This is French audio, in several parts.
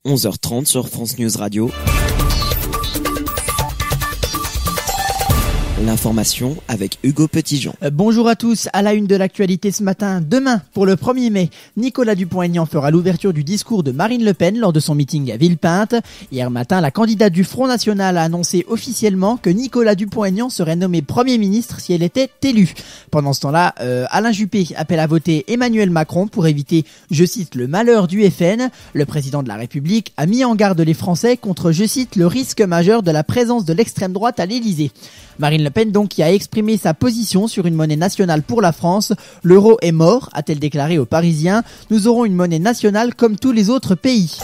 11h30 sur France News Radio. L'information avec Hugo Petitjean. Bonjour à tous, à la une de l'actualité ce matin. Demain, pour le 1er mai, Nicolas Dupont-Aignan fera l'ouverture du discours de Marine Le Pen lors de son meeting à Villepinte. Hier matin, la candidate du Front National a annoncé officiellement que Nicolas Dupont-Aignan serait nommé Premier ministre si elle était élue. Pendant ce temps-là, Alain Juppé appelle à voter Emmanuel Macron pour éviter, je cite, le malheur du FN. Le président de la République a mis en garde les Français contre, je cite, le risque majeur de la présence de l'extrême droite à l'Élysée. Marine Le Pen donc qui a exprimé sa position sur une monnaie nationale pour la France. L'euro est mort, a-t-elle déclaré aux Parisiens. Nous aurons une monnaie nationale comme tous les autres pays.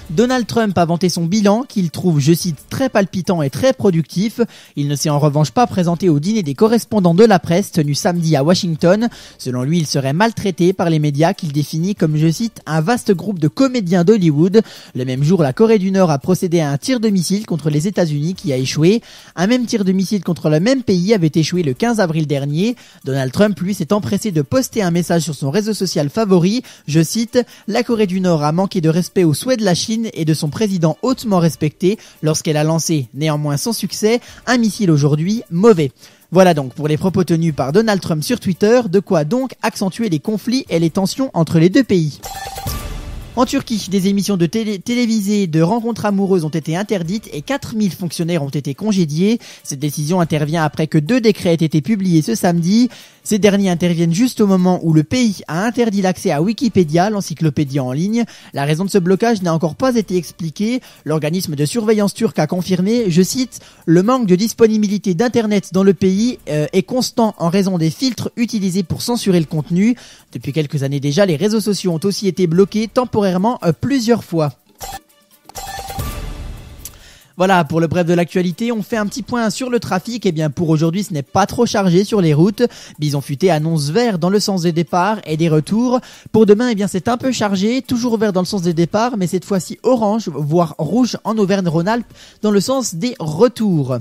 Donald Trump a vanté son bilan qu'il trouve, je cite, très palpitant et très productif. Il ne s'est en revanche pas présenté au dîner des correspondants de la presse tenu samedi à Washington. Selon lui, il serait maltraité par les médias qu'il définit comme, je cite, un vaste groupe de comédiens d'Hollywood. Le même jour, la Corée du Nord a procédé à un tir de missile contre les États-Unis qui a échoué. Un même tir de missile contre le même pays avait échoué le 15 avril dernier. Donald Trump, lui, s'est empressé de poster un message sur son réseau social favori. Je cite, la Corée du Nord a manqué de respect aux souhaits de la Chine et de son président hautement respecté lorsqu'elle a lancé, néanmoins sans succès, un missile aujourd'hui mauvais. Voilà donc pour les propos tenus par Donald Trump sur Twitter, de quoi donc accentuer les conflits et les tensions entre les deux pays. En Turquie, des émissions de télévisées de rencontres amoureuses ont été interdites et 4000 fonctionnaires ont été congédiés. Cette décision intervient après que 2 décrets aient été publiés ce samedi. Ces derniers interviennent juste au moment où le pays a interdit l'accès à Wikipédia, l'encyclopédie en ligne. La raison de ce blocage n'a encore pas été expliquée. L'organisme de surveillance turc a confirmé, je cite, « Le manque de disponibilité d'Internet dans le pays est constant en raison des filtres utilisés pour censurer le contenu. » Depuis quelques années déjà, les réseaux sociaux ont aussi été bloqués temporairement plusieurs fois. Voilà, pour le bref de l'actualité, on fait un petit point sur le trafic. Eh bien, pour aujourd'hui, ce n'est pas trop chargé sur les routes. Bison Futé annonce vert dans le sens des départs et des retours. Pour demain, eh bien, c'est un peu chargé, toujours vert dans le sens des départs, mais cette fois-ci orange, voire rouge en Auvergne-Rhône-Alpes dans le sens des retours.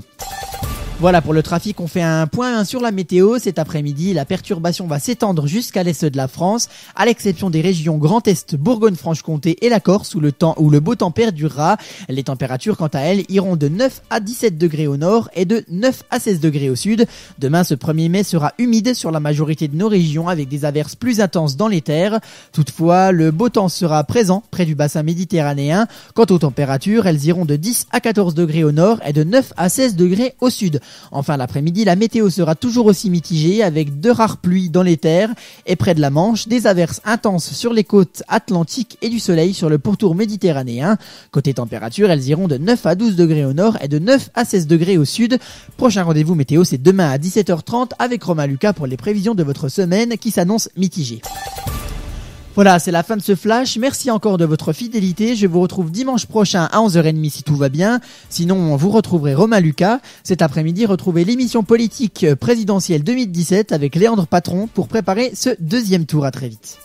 Voilà pour le trafic, on fait un point sur la météo. Cet après-midi, la perturbation va s'étendre jusqu'à l'est de la France, à l'exception des régions Grand Est, Bourgogne-Franche-Comté et la Corse, où le beau temps perdurera. Les températures, quant à elles, iront de 9 à 17 degrés au nord et de 9 à 16 degrés au sud. Demain, ce 1er mai sera humide sur la majorité de nos régions, avec des averses plus intenses dans les terres. Toutefois, le beau temps sera présent près du bassin méditerranéen. Quant aux températures, elles iront de 10 à 14 degrés au nord et de 9 à 16 degrés au sud. Enfin, l'après-midi, la météo sera toujours aussi mitigée avec de rares pluies dans les terres et près de la Manche, des averses intenses sur les côtes atlantiques et du soleil sur le pourtour méditerranéen. Côté température, elles iront de 9 à 12 degrés au nord et de 9 à 16 degrés au sud. Prochain rendez-vous météo, c'est demain à 17h30 avec Romain Lucas pour les prévisions de votre semaine qui s'annoncent mitigées. Voilà, c'est la fin de ce flash. Merci encore de votre fidélité. Je vous retrouve dimanche prochain à 11h30 si tout va bien. Sinon, vous retrouverez Romain Lucas. Cet après-midi, retrouvez l'émission politique présidentielle 2017 avec Léandre Patron pour préparer ce deuxième tour. À très vite.